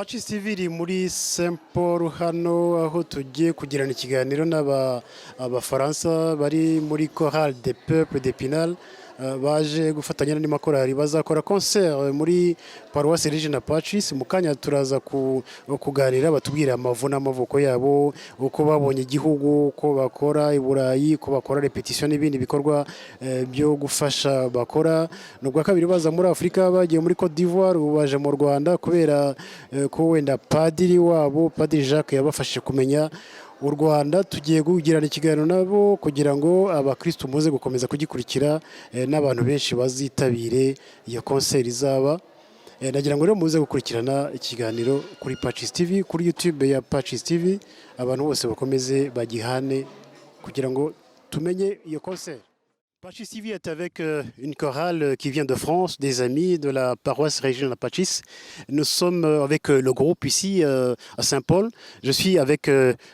Patches TV iri muri Saint Paul hano aho tugiye kugirana ikiganiro n'abafaransa bari muri Chorale des Peuples d'Épinal baje gufatanya n'andi makorali bazakora concert muri Paroisse Regina Pacis. Mu kanya turaza kuganira batubwira amavu n'amavuko yabo, uko babonye igihugu, uko bakora i Burayi, uko bakora repetition n'ibindi bikorwa byo gufasha bakora. Nubwo kabiri baza muri Afrika bagiye muri Côte d'Ivoire, baje mu Rwanda kubera ko wenda padiri wabo Padiri Jacques yabafashije kumenya u Rwanda. Tugiye kugirana ikiganiro nabo kugira ngo abakristo muze gukomeza kugikurikira n'abantu benshi bazitabire iyo concert izaba. Nagira ngo rero muze gukurikirana ikiganiro kuri Patches TV, kuri YouTube ya Patches TV, abantu bose bakomeze bagihane kugira ngo tumenye iyo concert. Patches TV est avec une chorale qui vient de France, des amis de la paroisse Regina Pacis. Nous sommes avec le groupe ici à Saint-Paul. Je suis avec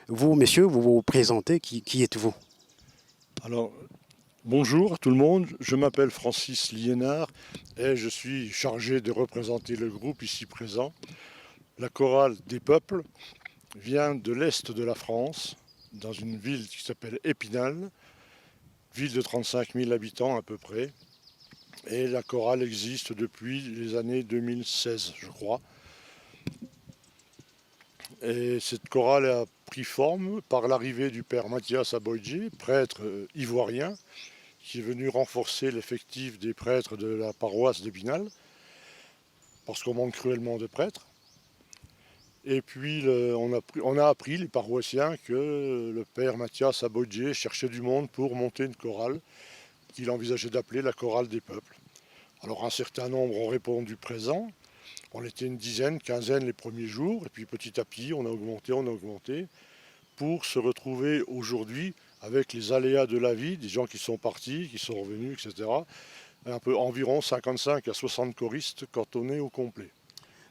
vous, messieurs, vous vous présentez. Qui êtes-vous? Alors, bonjour à tout le monde. Je m'appelle Francis Liénard et je suis chargé de représenter le groupe ici présent. La chorale des peuples vient de l'est de la France, dans une ville qui s'appelle Épinal. Ville de 35 000 habitants à peu près, et la chorale existe depuis les années 2016, je crois. Et cette chorale a pris forme par l'arrivée du père Mathias Aboidjé, prêtre ivoirien, qui est venu renforcer l'effectif des prêtres de la paroisse d'Épinal, parce qu'on manque cruellement de prêtres. Et puis on a appris, les paroissiens, que le père Mathias Aboidjé cherchait du monde pour monter une chorale qu'il envisageait d'appeler la chorale des peuples. Alors un certain nombre ont répondu présent. On était une dizaine, quinzaine les premiers jours, et puis petit à petit on a augmenté, pour se retrouver aujourd'hui avec les aléas de la vie, des gens qui sont partis, qui sont revenus, etc. Environ 55 à 60 choristes quand on est au complet.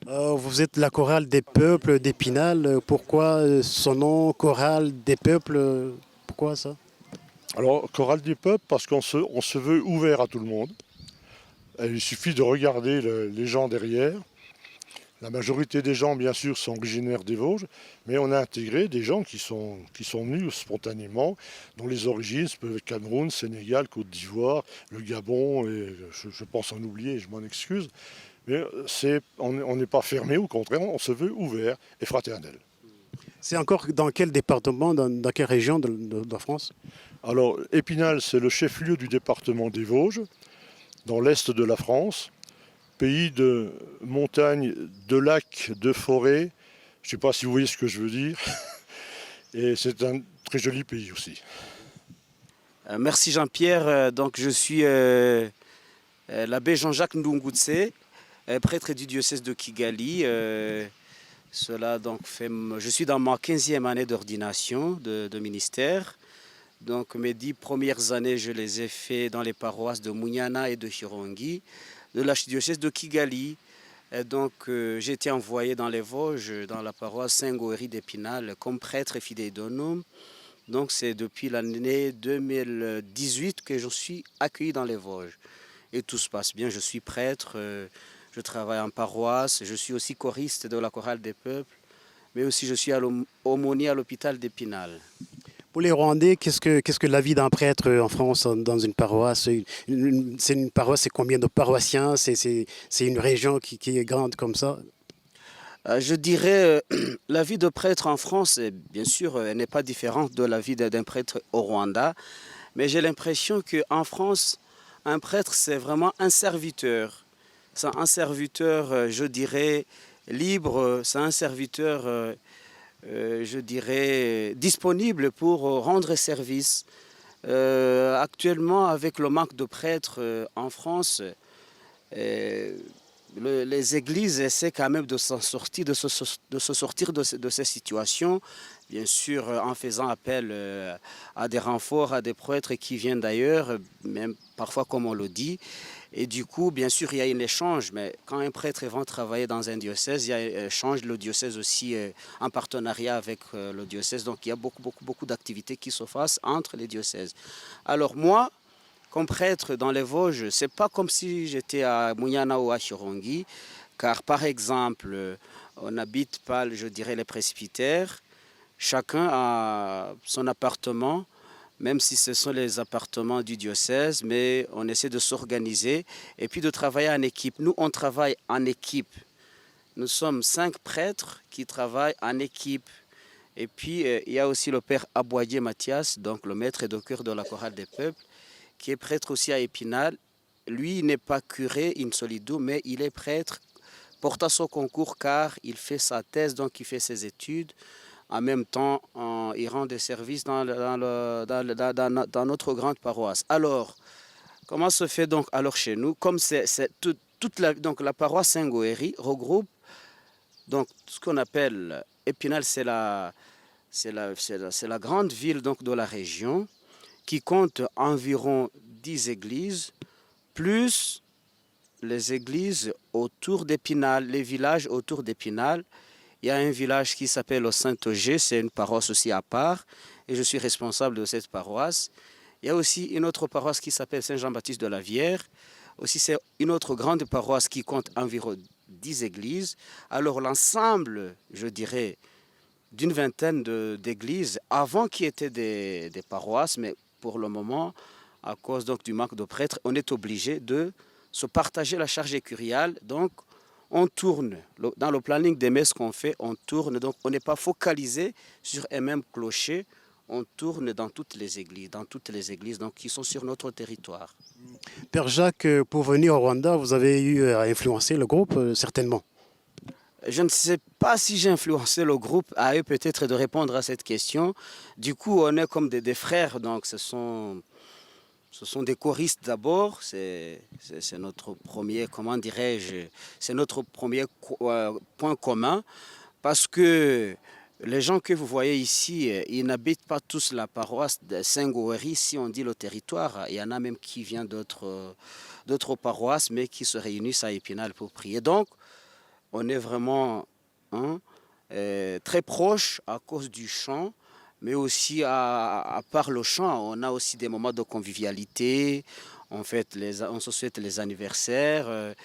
Vous êtes la chorale des peuples d'Épinal. Pourquoi son nom, chorale des peuples? Pourquoi ça? Alors, chorale des peuples, parce qu'on se veut ouvert à tout le monde. Et il suffit de regarder les gens derrière. La majorité des gens, bien sûr, sont originaires des Vosges, mais on a intégré des gens qui sont venus spontanément, dont les origines peuvent être Cameroun, Sénégal, Côte d'Ivoire, le Gabon, et je pense en oublier, je m'en excuse. Mais on n'est pas fermé, au contraire, on se veut ouvert et fraternel. C'est encore dans quel département, dans quelle région de France? Alors, Épinal, c'est le chef-lieu du département des Vosges, dans l'est de la France, pays de montagnes, de lacs, de forêts. Je ne sais pas si vous voyez ce que je veux dire. Et c'est un très joli pays aussi. Merci Jean-Pierre. Donc je suis l'abbé Jean-Jacques Ndungoutse, prêtre du diocèse de Kigali. Cela donc fait, je suis dans ma 15e année d'ordination de ministère. Donc mes 10 premières années, je les ai fait dans les paroisses de Munyana et de Chirongi, de l'archidiocèse de Kigali. Et donc j'ai été envoyé dans les Vosges, dans la paroisse Saint-Goëri d'Épinal, comme prêtre fidèle d'Onome. Donc c'est depuis l'année 2018 que je suis accueilli dans les Vosges. Et tout se passe bien, je suis prêtre. Je travaille en paroisse, je suis aussi choriste de la chorale des peuples, mais aussi je suis aumônier à l'hôpital d'Épinal. Pour les Rwandais, qu'est-ce que la vie d'un prêtre en France dans une paroisse? C'est une paroisse, c'est combien de paroissiens? C'est une région qui est grande comme ça? Je dirais la vie de prêtre en France, bien sûr, elle n'est pas différente de la vie d'un prêtre au Rwanda, mais j'ai l'impression qu'en France, un prêtre, c'est vraiment un serviteur. C'est un serviteur, je dirais, libre, c'est un serviteur, je dirais, disponible pour rendre service. Actuellement, avec le manque de prêtres en France, les églises essaient quand même de s'en sortir, de se sortir de ces situations, bien sûr en faisant appel à des renforts, à des prêtres qui viennent d'ailleurs, même parfois comme on le dit. Et du coup, bien sûr, il y a un échange, mais quand un prêtre va travailler dans un diocèse, il y a un échange, le diocèse aussi en partenariat avec le diocèse. Donc il y a beaucoup d'activités qui se fassent entre les diocèses. Alors moi, comme prêtre dans les Vosges, c'est pas comme si j'étais à Munyana ou à Chirongi, car par exemple, On n'habite pas, je dirais, les presbytères. Chacun a son appartement, même si ce sont les appartements du diocèse, mais on essaie de s'organiser et puis de travailler en équipe. Nous, on travaille en équipe. Nous sommes 5 prêtres qui travaillent en équipe. Et puis, il y a aussi le père Aboyer Mathias, donc le maître et docteur de la chorale des peuples, qui est prêtre aussi à Épinal. Lui, il n'est pas curé in solido, mais il est prêtre, porte à son concours car il fait sa thèse, donc il fait ses études. En même temps, il rend des services dans notre grande paroisse. Alors, comment se fait donc alors chez nous? Comme donc la paroisse Saint-Goëri regroupe donc ce qu'on appelle Épinal, c'est la grande ville donc de la région qui compte environ 10 églises, plus les églises autour d'Épinal, les villages autour d'Épinal. Il y a un village qui s'appelle le Saint-Auger, c'est une paroisse aussi à part, et je suis responsable de cette paroisse. Il y a aussi une autre paroisse qui s'appelle Saint-Jean-Baptiste de la Vière. Aussi, c'est une autre grande paroisse qui compte environ 10 églises. Alors, l'ensemble, je dirais, d'une vingtaine d'églises, avant qui étaient des paroisses, mais pour le moment, à cause donc du manque de prêtres, on est obligé de se partager la charge écuriale. Donc, on tourne. Dans le planning des messes qu'on fait, on tourne. Donc, on n'est pas focalisé sur un même clocher. On tourne dans toutes les églises donc, qui sont sur notre territoire. Père Jacques, pour venir au Rwanda, vous avez eu à influencer le groupe, certainement. Je ne sais pas si j'ai influencé le groupe, à eux peut-être de répondre à cette question. Du coup, on est comme des frères, donc ce sont des choristes d'abord, c'est notre premier, comment dirais-je, c'est notre premier point commun, parce que les gens que vous voyez ici, ils n'habitent pas tous la paroisse de Saint-Goëri, si on dit le territoire. Il y en a même qui viennent d'autres paroisses, mais qui se réunissent à Épinal pour prier. Donc, on est vraiment très proche à cause du chant, mais aussi à part le chant, on a aussi des moments de convivialité, on se souhaite les anniversaires,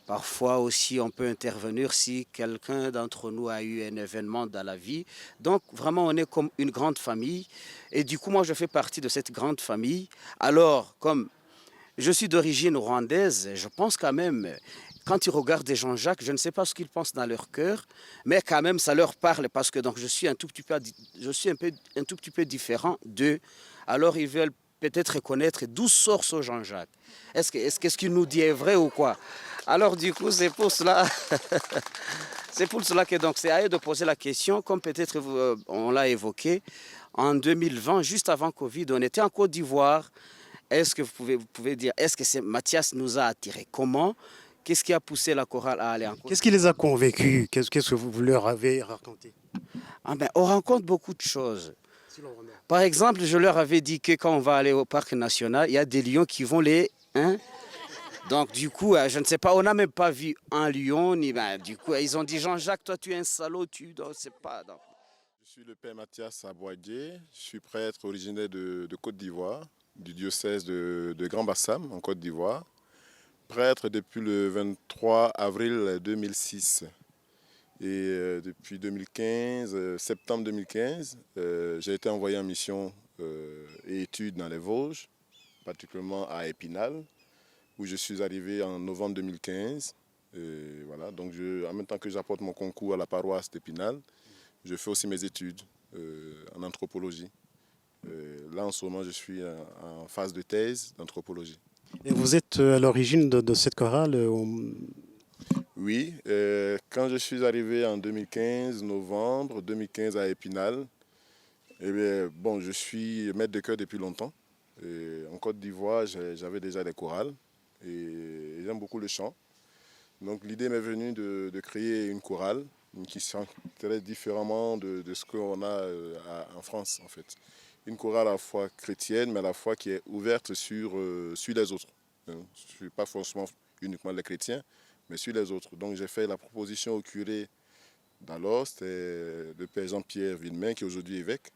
parfois aussi on peut intervenir si quelqu'un d'entre nous a eu un événement dans la vie. Donc vraiment on est comme une grande famille et du coup moi je fais partie de cette grande famille. Alors comme je suis d'origine rwandaise, je pense quand même, quand ils regardent des Jean-Jacques, je ne sais pas ce qu'ils pensent dans leur cœur, mais quand même ça leur parle parce que donc je suis un tout petit peu différent d'eux. Alors ils veulent peut-être connaître d'où sort ce Jean-Jacques. Est-ce qu'il nous dit est vrai ou quoi? Alors du coup c'est pour cela, c'est pour cela que donc c'est à eux de poser la question, comme peut-être on l'a évoqué en 2020, juste avant Covid, on était en Côte d'Ivoire. Est-ce que vous pouvez dire, est-ce que Mathias nous a attirés? Comment? Qu'est-ce qui a poussé la chorale à aller en Côte d'Ivoire? Qu'est-ce qui les a convaincus? Qu'est-ce que vous leur avez raconté? On rencontre beaucoup de choses. Par exemple, je leur avais dit que quand on va aller au parc national, il y a des lions qui vont donc du coup, je ne sais pas, on n'a même pas vu un lion. Du coup, ils ont dit, Jean-Jacques, toi tu es un salaud, tu ne sais pas. Donc. Je suis le père Mathias Aboyer, je suis prêtre originaire de Côte d'Ivoire, du diocèse de Grand-Bassam en Côte d'Ivoire. Prêtre depuis le 23 avril 2006. Et depuis 2015, septembre 2015, j'ai été envoyé en mission et études dans les Vosges, particulièrement à Épinal, où je suis arrivé en novembre 2015. Et voilà, donc en même temps que j'apporte mon concours à la paroisse d'Épinal, je fais aussi mes études en anthropologie. Là, en ce moment, je suis en phase de thèse d'anthropologie. Et vous êtes à l'origine de cette chorale Oui, quand je suis arrivé en 2015, novembre 2015 à Épinal, eh bien, bon, je suis maître de chœur depuis longtemps. Et en Côte d'Ivoire, j'avais déjà des chorales et j'aime beaucoup le chant. Donc l'idée m'est venue de créer une chorale qui chanterait différemment de ce qu'on a en France en fait. Une chorale à la fois chrétienne mais à la fois qui est ouverte sur les autres. Je ne suis pas forcément uniquement les chrétiens, mais sur les autres. Donc j'ai fait la proposition au curé d'alors, c'était le père Jean-Pierre Villemain qui est aujourd'hui évêque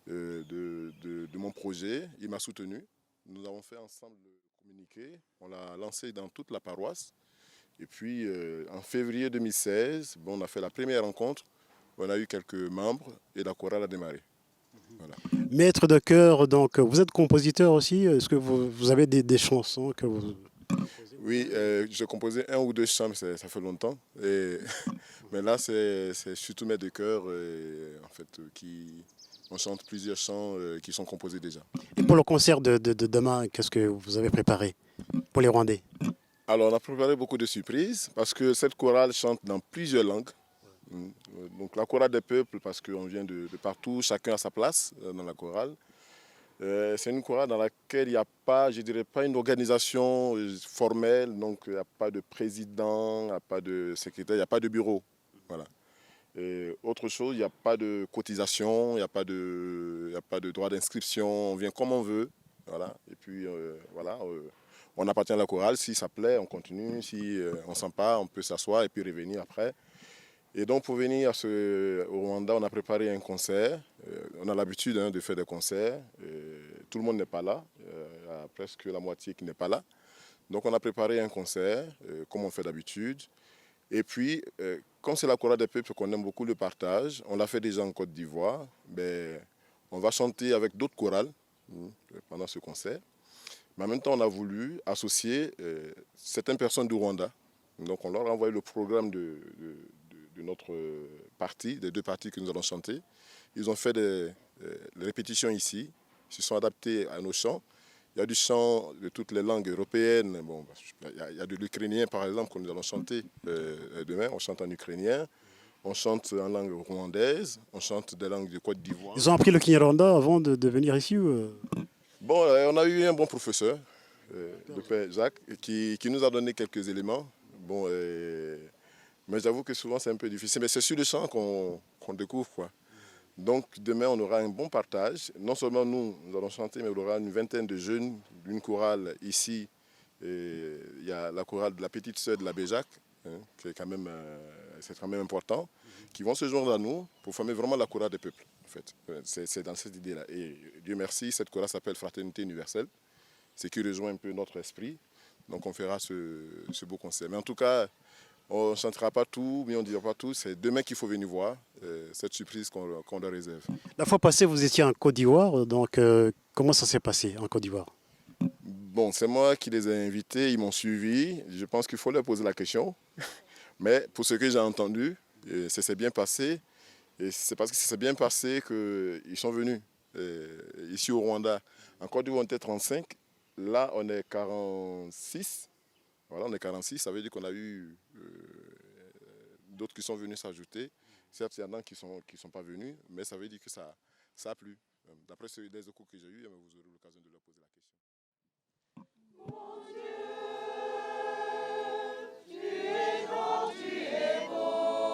de mon projet. Il m'a soutenu. Nous avons fait ensemble le communiqué, on l'a lancé dans toute la paroisse. Et puis en février 2016, bon, on a fait la première rencontre, on a eu quelques membres et la chorale a démarré. Voilà. Maître de chœur, donc vous êtes compositeur aussi. Est-ce que vous avez des chansons que vous... Oui, j'ai composé un ou deux chants, mais ça fait longtemps. Mais là, c'est surtout maître de chœur en fait, on chante plusieurs chants qui sont composés déjà. Et pour le concert de demain, qu'est-ce que vous avez préparé pour les Rwandais? Alors, on a préparé beaucoup de surprises parce que cette chorale chante dans plusieurs langues. Donc, la chorale des peuples, parce qu'on vient de partout, chacun a sa place dans la chorale. C'est une chorale dans laquelle il n'y a pas, je dirais pas une organisation formelle, donc il n'y a pas de président, il n'y a pas de secrétaire, il n'y a pas de bureau. Voilà. Et autre chose, il n'y a pas de cotisation, il n'y a pas de droit d'inscription, on vient comme on veut. Voilà. Et puis voilà, on appartient à la chorale, si ça plaît, on continue, si on ne sent pas, on peut s'asseoir et puis revenir après. Et donc pour venir au Rwanda, on a préparé un concert. On a l'habitude de faire des concerts. Tout le monde n'est pas là. Il y a presque la moitié qui n'est pas là. Donc on a préparé un concert, comme on fait d'habitude. Et puis, comme c'est la chorale des peuples qu'on aime beaucoup le partage, on l'a fait déjà en Côte d'Ivoire, on va chanter avec d'autres chorales pendant ce concert. Mais en même temps, on a voulu associer certaines personnes du Rwanda. Donc on leur a envoyé le programme de notre partie, des deux parties que nous allons chanter. Ils ont fait des répétitions ici, ils se sont adaptés à nos chants. Il y a du chant de toutes les langues européennes. Bon, il y a de l'ukrainien par exemple que nous allons chanter demain. On chante en ukrainien, on chante en langue rwandaise, on chante des langues de Côte d'Ivoire. Ils ont appris le Kinyarwanda avant de venir ici ou... Bon, on a eu un bon professeur, le père Jacques, qui nous a donné quelques éléments. Bon, mais j'avoue que souvent c'est un peu difficile. Mais c'est sur le chant qu'on découvre, quoi. Donc demain, on aura un bon partage. Non seulement nous allons chanter, mais il y aura une vingtaine de jeunes d'une chorale ici. Et il y a la chorale de la petite sœur de l'abbé Jacques, qui est quand même, c'est quand même important, qui vont se joindre à nous pour former vraiment la chorale des peuples. En fait. C'est dans cette idée-là. Et Dieu merci, cette chorale s'appelle Fraternité universelle, ce qui rejoint un peu notre esprit. Donc on fera ce beau concert. Mais en tout cas, on ne chantera pas tout, mais on ne dira pas tout. C'est demain qu'il faut venir voir cette surprise qu'on leur réserve. La fois passée, vous étiez en Côte d'Ivoire, donc comment ça s'est passé en Côte d'Ivoire? Bon, c'est moi qui les ai invités, ils m'ont suivi. Je pense qu'il faut leur poser la question. Mais pour ce que j'ai entendu, ça s'est bien passé. Et c'est parce que ça s'est bien passé qu'ils sont venus ici au Rwanda. En Côte d'Ivoire, on était 35. Là, on est 46. Voilà, on est 46, ça veut dire qu'on a eu d'autres qui sont venus s'ajouter. Certes, il y en a qui sont pas venus, mais ça veut dire que ça a plu. D'après les échos que j'ai eus, vous aurez l'occasion de leur poser la question. Mon Dieu, tu es grand, tu es beau.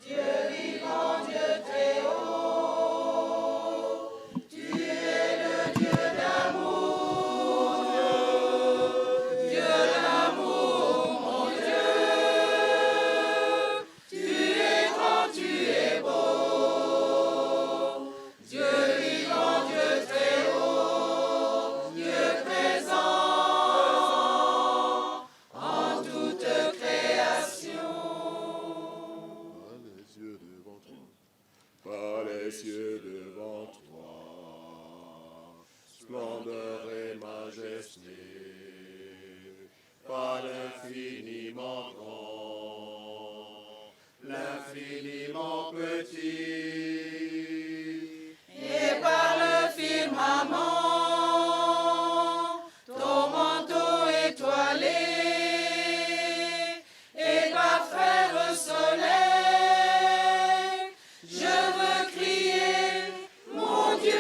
Dieu vivant, Dieu très haut. Tu es le Dieu d'amour, Dieu l'amour, mon Dieu. Tu es grand, tu es beau. Dieu vivant, Dieu très haut, Dieu présent en toute création. Par les cieux devant toi, splendeur et majesté, par l'infiniment grand, l'infiniment petit. Et par le firmament, ton manteau étoilé, et par frère soleil, je veux crier, mon Dieu,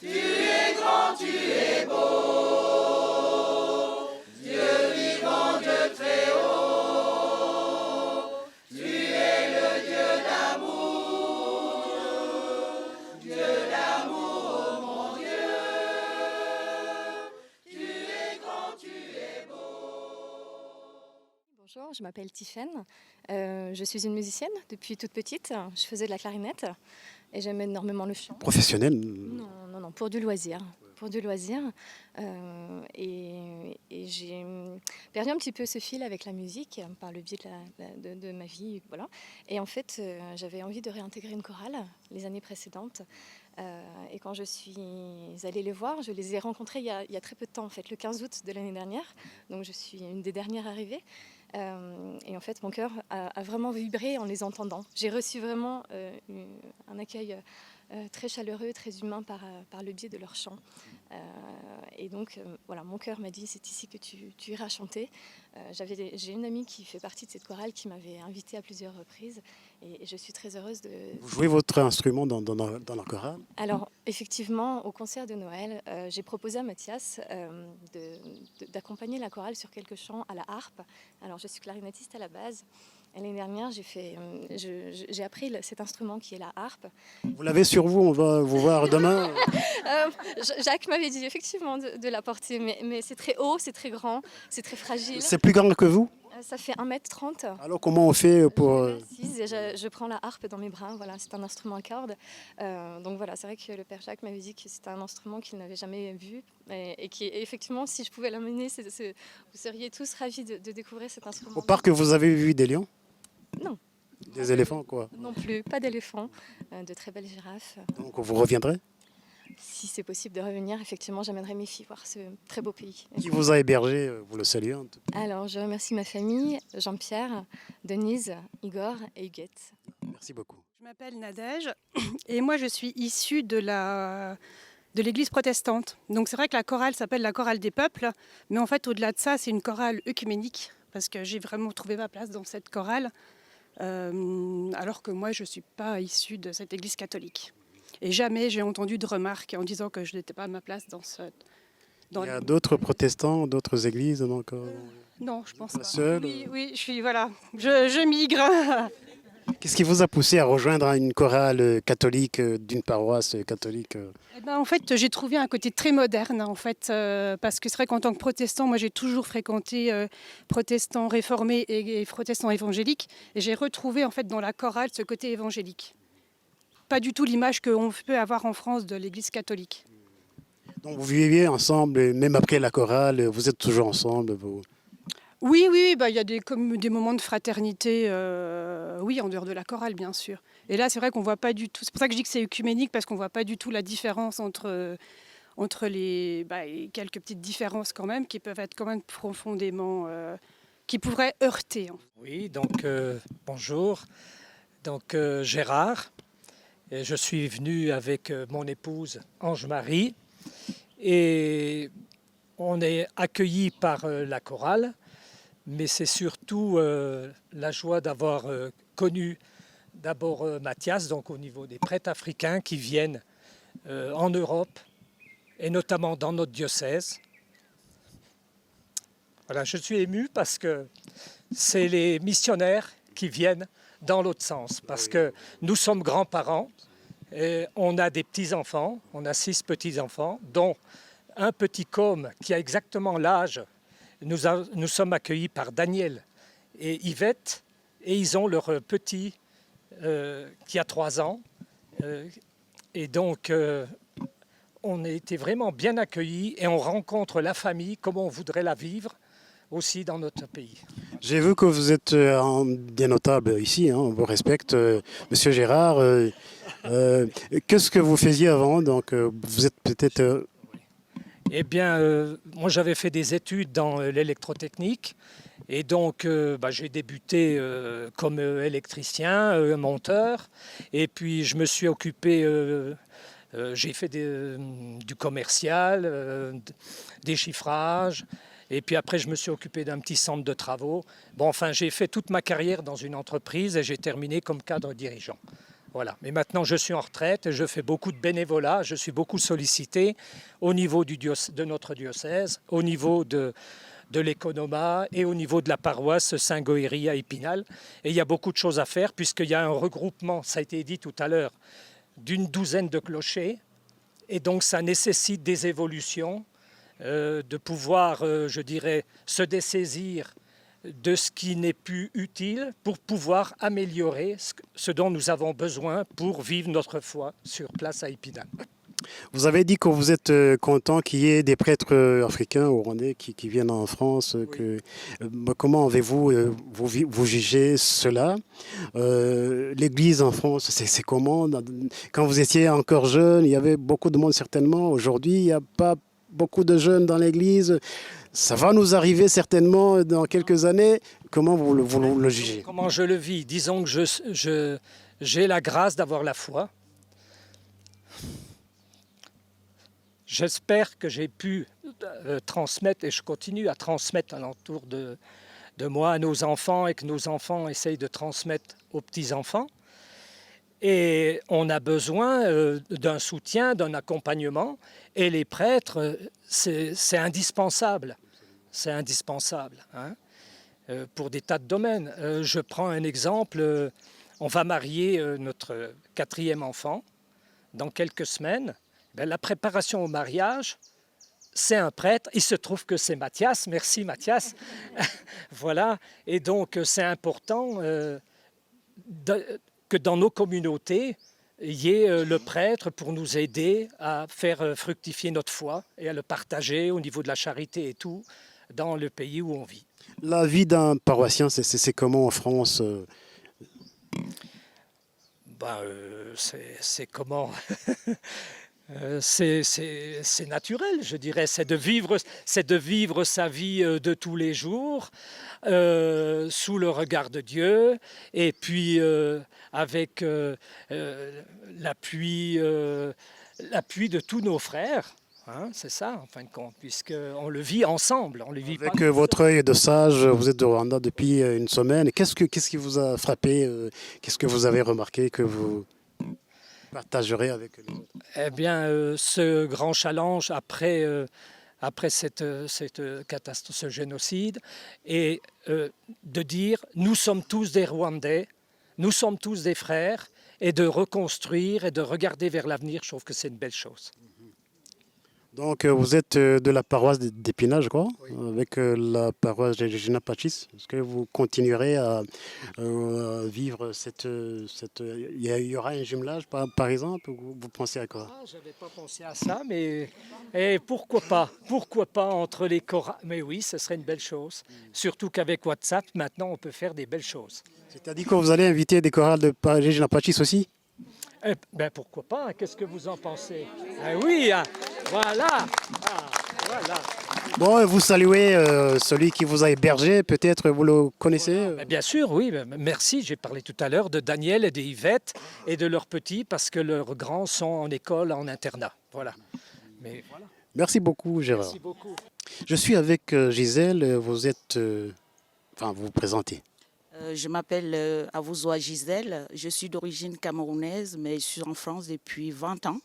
tu es grand, tu es beau. Dieu vivant, Dieu très haut, tu es le Dieu d'amour, Dieu d'amour, mon Dieu. Tu es grand, tu es beau. Bonjour, je m'appelle Tiffaine. Je suis une musicienne depuis toute petite. Je faisais de la clarinette et j'aime énormément le chant. Professionnel? Non, pour du loisir. pour du loisir. Et j'ai perdu un petit peu ce fil avec la musique par le biais de ma vie. Voilà. Et en fait, j'avais envie de réintégrer une chorale les années précédentes. Et quand je suis allée les voir, je les ai rencontrés il y a très peu de temps, en fait, le 15 août de l'année dernière. Donc je suis une des dernières arrivées. Et en fait, mon cœur a vraiment vibré en les entendant. J'ai reçu vraiment un accueil très chaleureux, très humain par le biais de leur chant. Et donc, voilà, mon cœur m'a dit, c'est ici que tu iras chanter. J'ai une amie qui fait partie de cette chorale qui m'avait invitée à plusieurs reprises. Et je suis très heureuse de... Vous jouez votre instrument dans la chorale? Alors, effectivement, au concert de Noël, j'ai proposé à Mathias d'accompagner la chorale sur quelques chants à la harpe. Alors, je suis clarinettiste à la base. Et l'année dernière, j'ai appris cet instrument qui est la harpe. Vous l'avez sur vous, on va vous voir demain. Jacques m'avait dit effectivement de la porter, mais c'est très haut, c'est très grand, c'est très fragile. C'est plus grand que vous? Ça fait 1,30 m. Alors comment on fait pour... Je suis assise et je prends la harpe dans mes bras. Voilà, c'est un instrument à cordes. Donc voilà, c'est vrai que le père Jacques m'avait dit que c'était un instrument qu'il n'avait jamais vu et qui, effectivement, si je pouvais l'amener, vous seriez tous ravis de découvrir cet instrument. Au parc, vous avez vu des lions? Non. Des éléphants, quoi? Non plus, pas d'éléphants, de très belles girafes. Donc vous reviendrez? Si c'est possible de revenir, effectivement, j'amènerai mes filles voir ce très beau pays. Qui vous a hébergé? Vous le saluez un tout petit peu. Alors, je remercie ma famille, Jean-Pierre, Denise, Igor et Huguette. Merci beaucoup. Je m'appelle Nadège et moi je suis issue de l'église protestante. Donc c'est vrai que la chorale s'appelle la chorale des peuples, mais en fait au-delà de ça c'est une chorale œcuménique parce que j'ai vraiment trouvé ma place dans cette chorale alors que moi je ne suis pas issue de cette église catholique. Et jamais j'ai entendu de remarques en disant que je n'étais pas à ma place dans Il y a d'autres protestants, d'autres églises encore? Non, je pense pas. Seule? Oui, je migre. Qu'est-ce qui vous a poussé à rejoindre une chorale catholique d'une paroisse catholique? Eh ben, en fait, j'ai trouvé un côté très moderne, en fait, parce que c'est vrai qu'en tant que protestant, moi j'ai toujours fréquenté protestants réformés et protestants évangéliques, et j'ai retrouvé en fait dans la chorale ce côté évangélique. Pas du tout l'image qu'on peut avoir en France de l'Église catholique. Donc vous viviez ensemble, même après la chorale, vous êtes toujours ensemble vous... Oui, il y a des moments de fraternité, oui, en dehors de la chorale, bien sûr. Et là, c'est vrai qu'on voit pas du tout. C'est pour ça que je dis que c'est œcuménique, parce qu'on voit pas du tout la différence entre les quelques petites différences quand même, qui peuvent être quand même profondément, qui pourraient heurter. Oui, donc bonjour. Donc Gérard. Et je suis venu avec mon épouse Ange-Marie et on est accueillis par la chorale, mais c'est surtout la joie d'avoir connu d'abord Mathias, donc au niveau des prêtres africains qui viennent en Europe et notamment dans notre diocèse. Voilà, je suis ému parce que c'est les missionnaires qui viennent dans l'autre sens, parce que nous sommes grands-parents, et on a des petits-enfants, on a 6 petits-enfants, dont un petit côme qui a exactement l'âge. Nous sommes accueillis par Daniel et Yvette, et ils ont leur petit qui a 3 ans. Et donc, on a été vraiment bien accueillis et on rencontre la famille comme on voudrait la vivre aussi dans notre pays. J'ai vu que vous êtes bien notable ici, on vous respecte. Monsieur Gérard, qu'est-ce que vous faisiez avant? Donc, vous êtes peut-être... Eh bien, moi j'avais fait des études dans l'électrotechnique et donc j'ai débuté comme électricien, monteur, et puis je me suis occupé, j'ai fait du commercial, des chiffrages. Et puis après, je me suis occupé d'un petit centre de travaux. Bon, enfin, j'ai fait toute ma carrière dans une entreprise et j'ai terminé comme cadre dirigeant. Voilà. Mais maintenant, je suis en retraite et je fais beaucoup de bénévolat. Je suis beaucoup sollicité au niveau de notre diocèse, au niveau de l'économat et au niveau de la paroisse Saint-Goëri à Épinal. Et il y a beaucoup de choses à faire puisqu'il y a un regroupement, ça a été dit tout à l'heure, d'une douzaine de clochers. Et donc, ça nécessite des évolutions. De pouvoir, je dirais, se dessaisir de ce qui n'est plus utile pour pouvoir améliorer ce dont nous avons besoin pour vivre notre foi sur place à Épinal. Vous avez dit que vous êtes content qu'il y ait des prêtres africains ou rwandais qui viennent en France. Comment avez-vous vous jugez cela? L'Église en France, c'est comment? Quand vous étiez encore jeune, il y avait beaucoup de monde certainement. Aujourd'hui, il n'y a pas beaucoup de jeunes dans l'Église. Ça va nous arriver certainement dans quelques années. Comment vous le jugez? Comment je le vis? Disons que j'ai la grâce d'avoir la foi. J'espère que j'ai pu transmettre, et je continue à transmettre alentour de moi à nos enfants, et que nos enfants essayent de transmettre aux petits-enfants. Et on a besoin d'un soutien, d'un accompagnement. Et les prêtres, c'est indispensable. C'est indispensable, hein, pour des tas de domaines. Je prends un exemple. On va marier notre 4e enfant dans quelques semaines. La préparation au mariage, c'est un prêtre. Il se trouve que c'est Mathias. Merci Mathias. Voilà. Et donc, c'est important que dans nos communautés, il y ait le prêtre pour nous aider à faire fructifier notre foi et à le partager au niveau de la charité et tout dans le pays où on vit. La vie d'un paroissien, c'est comment en France? C'est comment? C'est naturel, je dirais. C'est de vivre sa vie de tous les jours sous le regard de Dieu, et puis avec l'appui de tous nos frères. Hein, c'est ça, en fin de compte, puisqu'on le vit ensemble. On le vit Avec votre œil de sage, vous êtes de Rwanda depuis une semaine. Qu'est-ce qui vous a frappé? Qu'est-ce que vous avez remarqué que vous partagerez avec les autres? Eh bien, ce grand challenge après cette catastrophe, ce génocide, et de dire nous sommes tous des Rwandais, nous sommes tous des frères, et de reconstruire et de regarder vers l'avenir, je trouve que c'est une belle chose. Donc, vous êtes de la paroisse d'Épinal, je crois, oui, avec la paroisse de Regina Pacis. Est-ce que vous continuerez à vivre il y aura un jumelage, par exemple? Vous pensez à quoi? Je n'avais pas pensé à ça, mais pourquoi pas? Pourquoi pas entre les chorales? Mais oui, ce serait une belle chose. Surtout qu'avec WhatsApp, maintenant, on peut faire des belles choses. C'est-à-dire que vous allez inviter des chorales de Regina Pacis aussi? Pourquoi pas? Qu'est-ce que vous en pensez? Oui, voilà. Voilà. Bon, vous saluez celui qui vous a hébergé, peut-être vous le connaissez? Bien sûr, oui. Merci. J'ai parlé tout à l'heure de Daniel et d'Yvette et de leurs petits, parce que leurs grands sont en école, en internat. Voilà. Mais voilà. Merci beaucoup, Gérard. Merci beaucoup. Je suis avec Gisèle. Vous êtes... vous vous présentez. Je m'appelle Avouzoua Gisèle. Je suis d'origine camerounaise, mais je suis en France depuis 20 ans.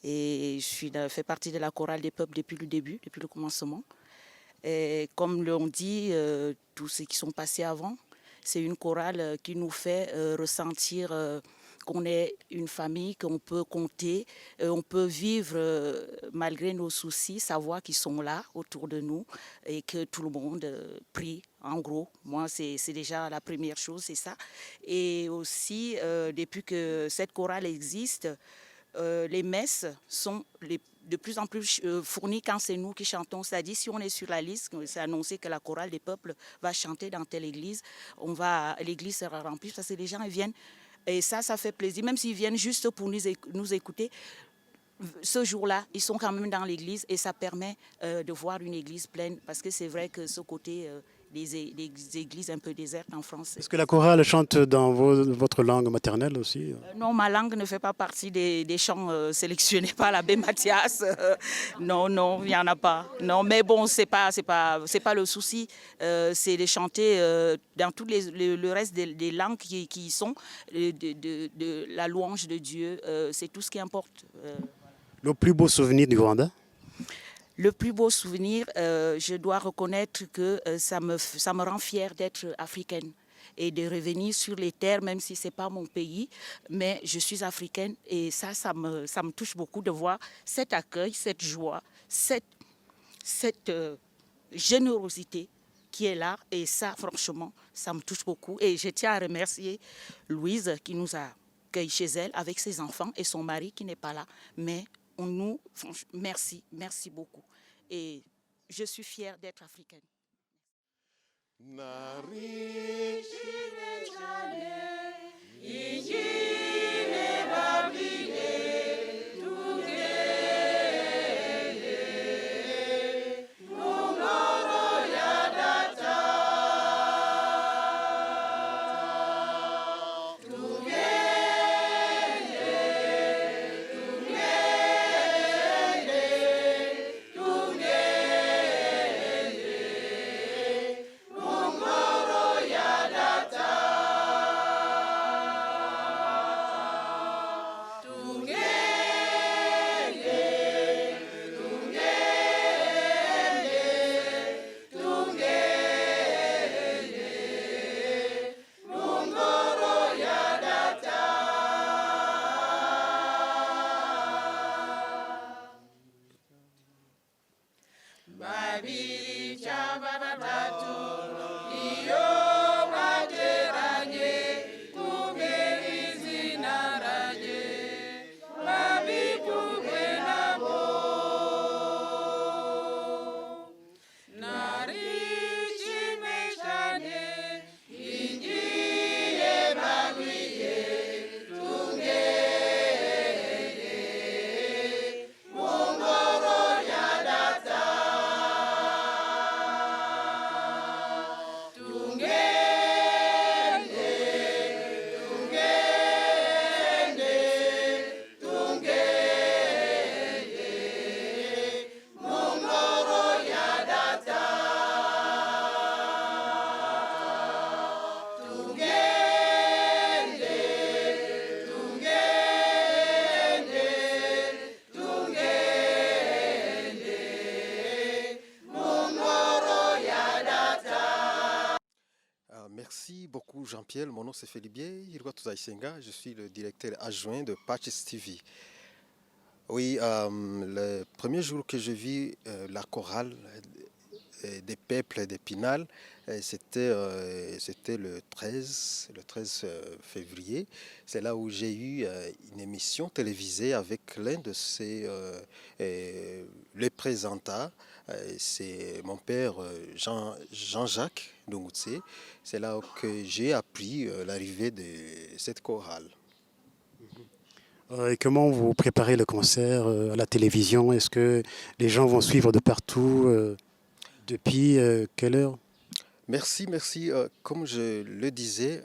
Et je fais partie de la chorale des peuples depuis le début, depuis le commencement. Et comme l'ont dit tous ceux qui sont passés avant, c'est une chorale qui nous fait ressentir qu'on est une famille, qu'on peut compter, on peut vivre malgré nos soucis, savoir qu'ils sont là autour de nous et que tout le monde prie. En gros, moi, c'est déjà la première chose, c'est ça. Et aussi, depuis que cette chorale existe, les messes sont de plus en plus fournies quand c'est nous qui chantons. C'est-à-dire, si on est sur la liste, c'est annoncé que la chorale des peuples va chanter dans telle église, l'église sera remplie parce que les gens ils viennent. Et ça fait plaisir. Même s'ils viennent juste pour nous écouter, ce jour-là, ils sont quand même dans l'église et ça permet de voir une église pleine. Parce que c'est vrai que ce côté des églises un peu désertes en France. Est-ce que la chorale chante dans votre langue maternelle aussi? Non, ma langue ne fait pas partie des chants sélectionnés par l'abbé Mathias. Non, il n'y en a pas. Non, mais bon, c'est pas le souci. C'est de chanter dans tout le reste des langues qui sont de la louange de Dieu. C'est tout ce qui importe. Le plus beau souvenir du Rwanda? Le plus beau souvenir, je dois reconnaître que ça me rend fière d'être africaine et de revenir sur les terres, même si ce n'est pas mon pays, mais je suis africaine et ça me touche beaucoup de voir cet accueil, cette joie, cette générosité qui est là. Et ça, franchement, ça me touche beaucoup. Et je tiens à remercier Louise qui nous a accueillis chez elle avec ses enfants et son mari qui n'est pas là, mais merci, merci beaucoup. Et je suis fière d'être africaine. Merci beaucoup Jean-Pierre, mon nom c'est Felibier Hirwatuzaisenga, je suis le directeur adjoint de Patches TV. Oui, le premier jour que je vis la chorale des peuples d'Épinal, c'était le 13 février. C'est là où j'ai eu une émission télévisée avec l'un de les présentants. C'est mon père Jean-Jacques Ndongoutse. C'est là que j'ai appris l'arrivée de cette chorale. Et comment vous préparez le concert à la télévision? Est-ce que les gens vont suivre de partout? Depuis quelle heure? Merci. Comme je le disais,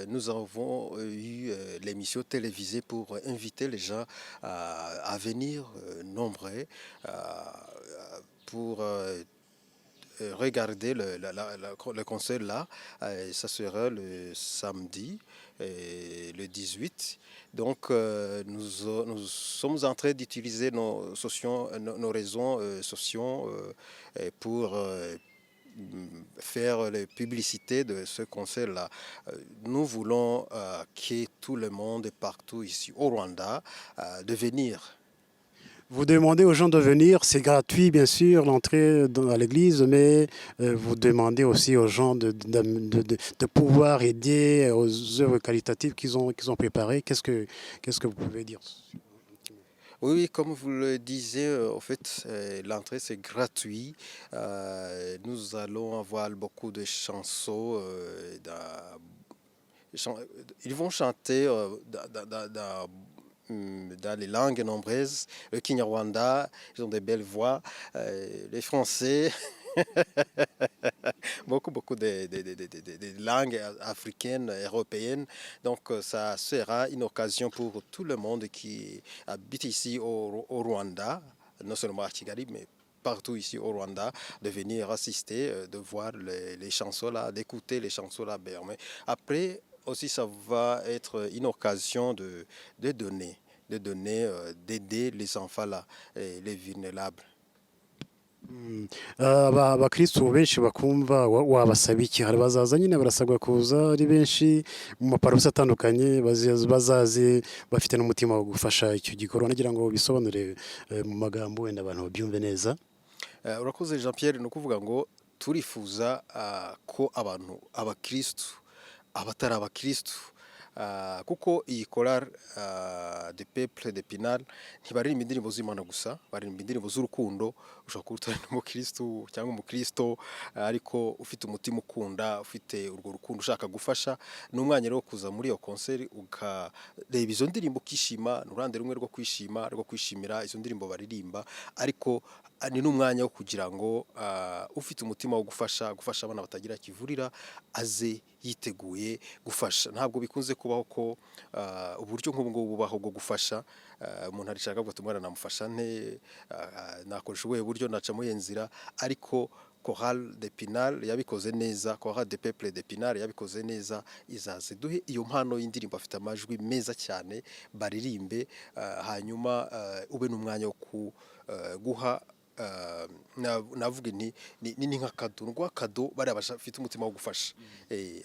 nous avons eu l'émission télévisée pour inviter les gens à venir nombreux pour regarder le concert là. Ça sera le samedi, le 18. Donc nous sommes en train d'utiliser nos réseaux sociaux pour faire la publicité de ce concert-là. Nous voulons que tout le monde partout ici au Rwanda de venir. Vous demandez aux gens de venir, c'est gratuit bien sûr, l'entrée à l'église, mais vous demandez aussi aux gens de pouvoir aider aux œuvres qualitatives qu'ils ont préparées. Qu'est-ce que vous pouvez dire? Oui, comme vous le disiez, en fait, l'entrée c'est gratuit. Nous allons avoir beaucoup de chansons. Ils vont chanter dans les langues nombreuses, le Kinyarwanda, ils ont des belles voix, les Français, beaucoup de langues africaines, européennes. Donc ça sera une occasion pour tout le monde qui habite ici au Rwanda, non seulement à Kigali, mais partout ici au Rwanda, de venir assister, de voir les chansons là, d'écouter les chansons là. Mais après, aussi, ça va être une occasion d'aider les enfants là, les vulnérables. abakristo benshi bakumva wabasaba iki? Hari bazaza nyine barasabwa kuza ari benshi mu maparuwasi atandukanye, bazaze bafite n'umutima wo gufasha icyo gikorwa. Nagira ngo bisobanure mu magambo wenda abantu babyumve neza. Urakoze Jean Pierre, ni ukuvuga ngo turifuza ko abakristo, abatari abakristo, kuko iyi korali de peuple de Pinal ntibaririmba indirimbo z'Imana gusa, baririmba indirimbo z'urukundo. Ushobora kuba utari n'umukristo cyangwa umukristo ariko ufite umutima ukunda, ufite urwo rukundo ushaka gufasha, ni umwanya rero wo kuza muri iyo konseri ukareba izo ndirimbo ukishima, ni uruhande rumwe rwo kwishima, rwo kwishimira izo ndirimbo baririmba, ariko ni n'umwanya wo kugira ngo ufite umutima wo gufasha abana batagira kivurira aze yiteguye gufasha. Ntabwo bikunze kubaho ko uburyo nk'ubu ngubu bubaho bwo gufasha, umuntu arishaka avuga ati umwana namufasha nte, nakoresha ubuhe buryo, naca muri iyo nzira, ariko Chorale de Pinal yabikoze neza, Chorale de Peuple de Pinal yabikoze neza, izaze duhe iyo mpano y'indirimbo, afite amajwi meza cyane, baririmbe, hanyuma ube n'umwanya wo guha navuga ni nka kado, ngo kado bari bafite umutima wo gufasha,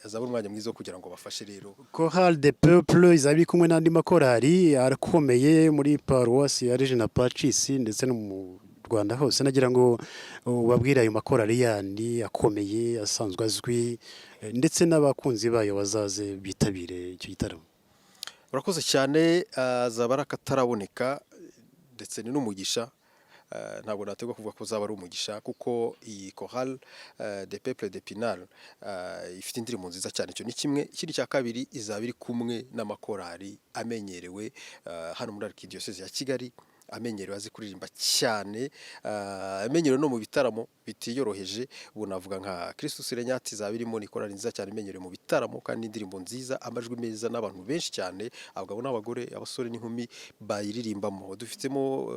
azaba umwanya mwiza wo kugira ngo bafashe. Rero Chorale de Peuple izaba kumwe n'andi makorali arakomeye muri Paroisse ya Regina Pacis ndetse no mu Rwanda hose. Nagira ngo ubabwire ayo makorali yandi akomeye asanzwe azwi, ndetse n'abakunzi bayo bazaze bitabire icyo gitaramo. Urakoze cyane, azaba ari akataraboneka ndetse ni n'umugisha. Ntabwo nategwa kuvuga ko zaba ari umugisha, kuko iyi Chorale de Peuple de Pinal ifite indirimbo nziza cyane. Icyo ni kimwe. Ikindi cya kabiri, izaba iri kumwe n'amakorali amenyerewe hano muri Arkidiocese ya Kigali, amenyerewe azi kuririmba cyane, amenyerewe no mu bitaramo bitiyoroheje. Ubu navuga nka Christus Renyati izaba irimo, ni korali nziza cyane imenyerewe mu bitaramo kandi indirimbo nziza, amajwi meza, n'abantu benshi cyane, abagabo n'abagore, abasore n'inkumi bayiririmbamo. Dufitemo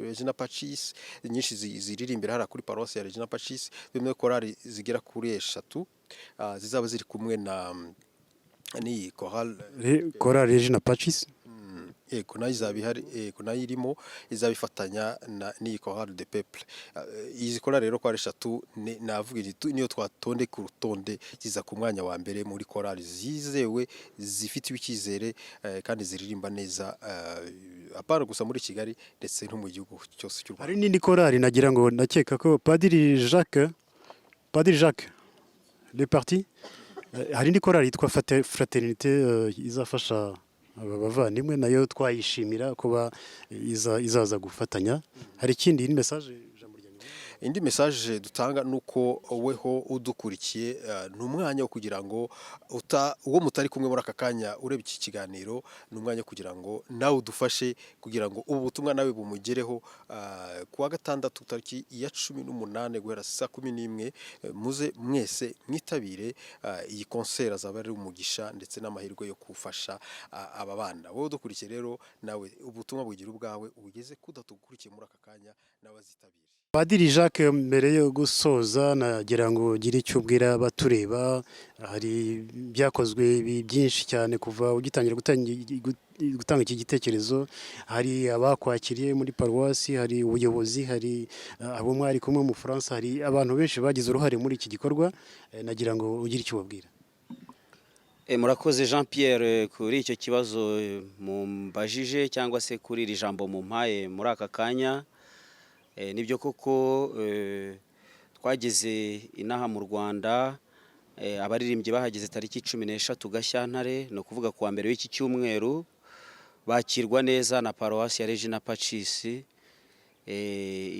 Regina Pacis nyinshi ziririmbira hara kuri Paroisse ya Regina Pacis, bimwe korali zigera kuri 3 zizaba ziri kumwe na ni Chorale Regina Pacis. Eko nayo izaba ihari, eko nayo irimo, izabifatanya n'iyi Chorale de Peuple. Izi korali rero ko ari 3, navuga niyo twatonde ku rutonde, ziza ku mwanya wa mbere muri korali zizewe, zifite icyizere kandi ziririmba neza, apana gusa muri Kigali ndetse no mu gihugu cyose cy'u Rwanda. Hari n'indi korali nagira ngo nakeka ko Padiri Jacques Le Parti, hari indi korali yitwa Fraternité izafasha aba bavandimwe, nayo twayishimira kuba izaza gufatanya. Hari ikindi message? Indi message dutanga nuko weho udukurikiye, ni umwanya wo kugira ngo uwo mutari kumwe muri aka kanya ureba iki kiganiro, ni umwanya kugira ngo nawe udufashe kugira ngo ubu butumwa nawe bumugereho. Kuwa gatandatu tariki ya 18 guhera saa 11 muze mwese mwitabire iyi concert, azaba ari umugisha ndetse n'amahirwe yo kufasha aba bana. Wowe udukurikiye rero, nawe ubutumwa bugira ubwawe, ubugeze kudatugukurikiye muri aka kanya, nawe azitabire. Padiri Jacques, mbere yo gusoza nagira ngo ugire icyo ubwira abatureba. Hari byakozwe byinshi cyane kuva ugitangira gutanga iki gitekerezo. Hari abakwakiriye muri Paroisse, hari ubuyobozi, hari abo mwari kumwe mu Faransa, hari abantu benshi bagize uruhare muri iki gikorwa. Nagira ngo ugire icyo ubabwira. Murakoze Jean Pierre kuri icyo kibazo mumbajije, cyangwa se kuri iri jambo mumpaye muri aka kanya. Nibyo koko twageze inaha mu Rwanda, abaririmbyi bahageze tariki 13 Gashyantare, no kuvuga kuwa mbere w'iki cyumweru, bakirwa neza na Paroisse ya Regina Pacis.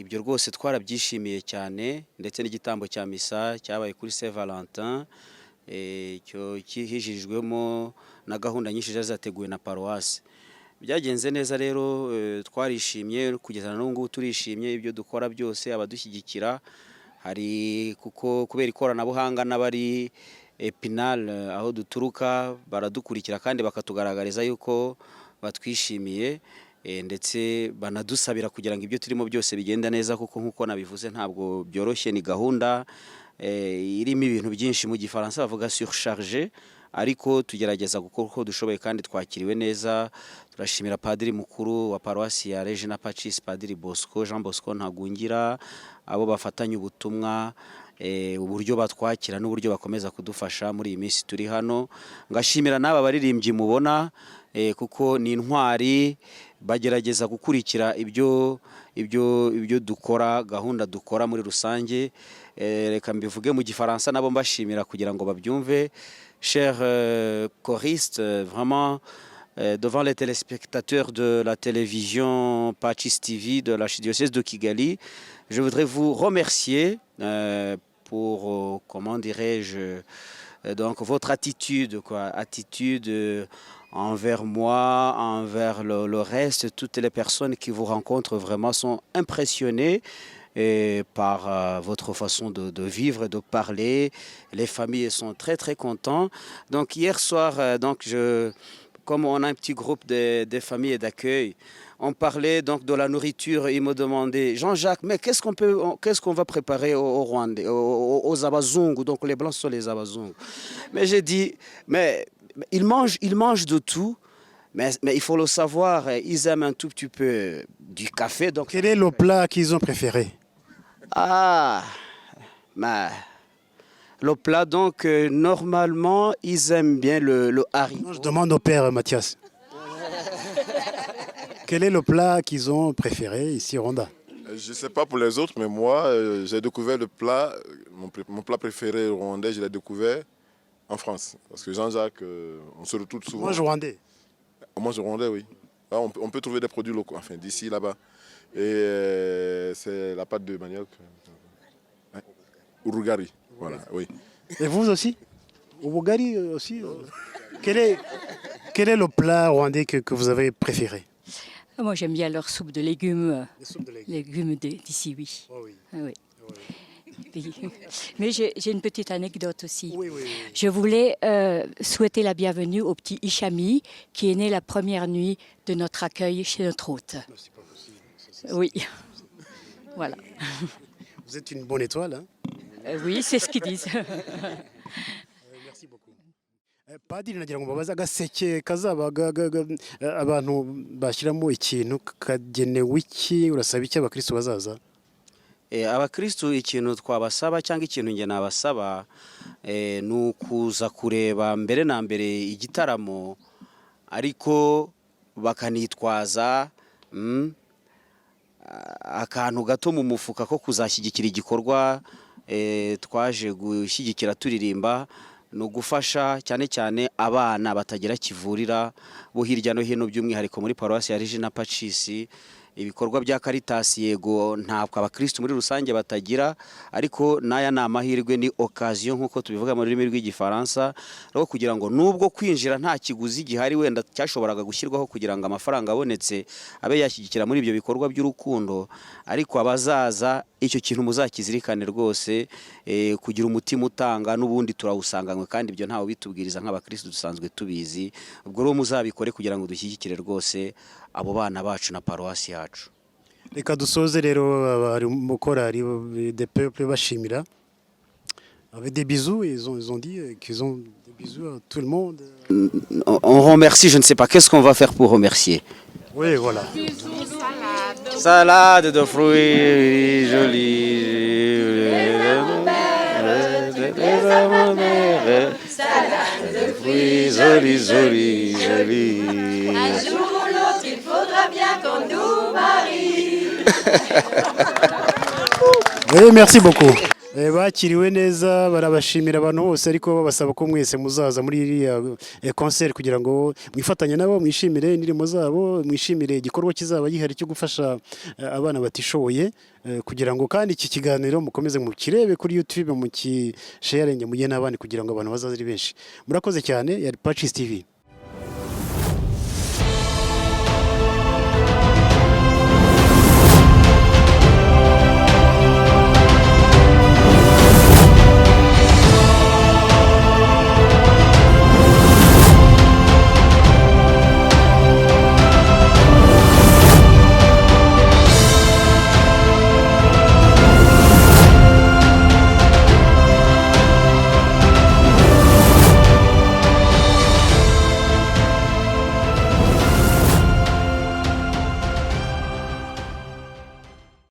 Ibyo rwose twarabyishimiye cyane, ndetse n'igitambo cya misa cyabaye kuri Saint Valentin, cyo kihijirijwemo na gahunda nyinshi zateguwe na Paroisse. Byagenze neza rero, twarishimye kugeza na n'ubu turishimye. Ibyo dukora byose abadushyigikira, hari kuko kubera ikoranabuhanga n'abari Pinal aho duturuka baradukurikira kandi bakatugaragariza yuko batwishimiye, ndetse banadusabira kugira ngo ibyo turimo byose bigenda neza, kuko nkuko nabivuze ntabwo byoroshye. Ni gahunda irimo ibintu byinshi, mu gifaransa bavuga surcharge, ariko tugerageza gukora uko dushoboye kandi twakiriwe neza. Turashimira Padiri mukuru wa Paroisse ya Regina Pacis, Padiri Jean Bosco Ntagungira, abo bafatanya ubutumwa, uburyo batwakira n'uburyo bakomeza kudufasha muri iyi minsi turi hano. Ngashimira n'aba baririmbyi mubona, kuko ni intwari bagerageza gukurikira ibyo dukora, gahunda dukora muri rusange. Reka mbivuge mu gifaransa nabo mbashimira kugira ngo babyumve. Chers choristes, vraiment devant les téléspectateurs de la télévision Pachis TV de l'archidiocèse de Kigali, je voudrais vous remercier pour, comment dirais-je, donc votre attitude, attitude envers moi, envers le reste. Toutes les personnes qui vous rencontrent vraiment sont impressionnées par votre façon de vivre et de parler. Les familles sont très très contentes. Donc hier soir, comme on a un petit groupe de familles d'accueil, on parlait donc de la nourriture. Ils me demandaient, Jean-Jacques, mais qu'est-ce qu'on va préparer aux Rwandais, aux Abazungu? Donc les Blancs sont les Abazungu. Mais j'ai dit, mais ils mangent de tout. Mais il faut le savoir, ils aiment un tout petit peu du café. Donc... Quel est le plat qu'ils ont préféré? Le plat, donc, normalement, ils aiment bien le haricot. Je demande au père Mathias. Quel est le plat qu'ils ont préféré ici au Rwanda? Je ne sais pas pour les autres, mais moi, j'ai découvert le plat, mon plat préféré rwandais, je l'ai découvert en France. Parce que Jean-Jacques, on se retrouve souvent. Moi, je rwandais. Moi, je rwandais, oui. Là, on peut trouver des produits locaux, enfin, d'ici, là-bas. Et c'est la pâte de manioc. Urugari, voilà, oui. Et vous aussi? Urugari aussi? Quel est le plat rwandais que vous avez préféré? Moi, j'aime bien leur soupe de légumes. Légumes d'ici, oui. Oh, oui. Ah, oui. Oui. Mais j'ai une petite anecdote aussi. Oui. Je voulais souhaiter la bienvenue au petit Ishami qui est né la première nuit de notre accueil chez notre hôte. Non, c'est pas possible. Oui, voilà. Vous êtes une bonne étoile, hein? Oui, c'est ce qu'ils disent. Merci beaucoup. Padiri, nagira ngo mbabaze agaseke kazaba abantu bashyiramo ikintu kagenewe iki, urasaba iki abakristo bazaza? Abakristo ikintu twabasaba cyangwa ikintu nge nabasaba ni ukuza kureba mbere na mbere igitaramo, ariko bakanitwaza akantu gato mu mufuka ko kuzashyigikira igikorwa twaje gushyigikira turirimba. Ni ugufasha cyane cyane abana batagira kivurira bo hirya no hino, by'umwihariko muri paruwasi ya Regina Pacis. Ibikorwa bya Caritas yego ntabwo abakristo muri rusange batagira, ariko naya ni amahirwe, ni occasion nk'uko tubivuga mu rurimi rw'igifaransa, rwo kugira ngo nubwo kwinjira nta kiguzi gihari wenda cyashoboraga gushyirwaho kugira ngo amafaranga abonetse abe yashyigikira muri ibyo bikorwa by'urukundo, ariko abazaza icyo kintu muzakizirikane rwose, kugira umutima utanga n'ubundi turawusanganywe, kandi ibyo ntawe bitubwiriza nk'abakristo dusanzwe tubizi. Ubwo rero muzabikore kugira ngo dushyigikire rwose abo bana bacu na paruwasi yacu. Reka dusoze rero abari mu korali des peuples bashimira avec des bisous. Ils ont dit qu'ils ont des bisous à tout le monde. On remercie, je ne sais pas, qu'est-ce qu'on va faire pour remercier? Oui, voilà. Salade de fruits jolis. Salade de fruits jolis. Un jour ou l'autre, il faudra bien qu'on nous marie. Oui, merci beaucoup. Bakiriwe neza, barabashimira abantu bose, ariko babasaba ko mwese muzaza muri iriya concert kugira ngo mwifatanye nabo, mwishimire indirimbo zabo, mwishimire igikorwa kizaba gihari cyo gufasha abana batishoboye, kugira ngo kandi iki kiganiro mukomeze mukirebe kuri YouTube, mukisharinge mujye n'abandi kugira ngo abantu bazaze ari benshi. Murakoze cyane. Yari Pachis TV.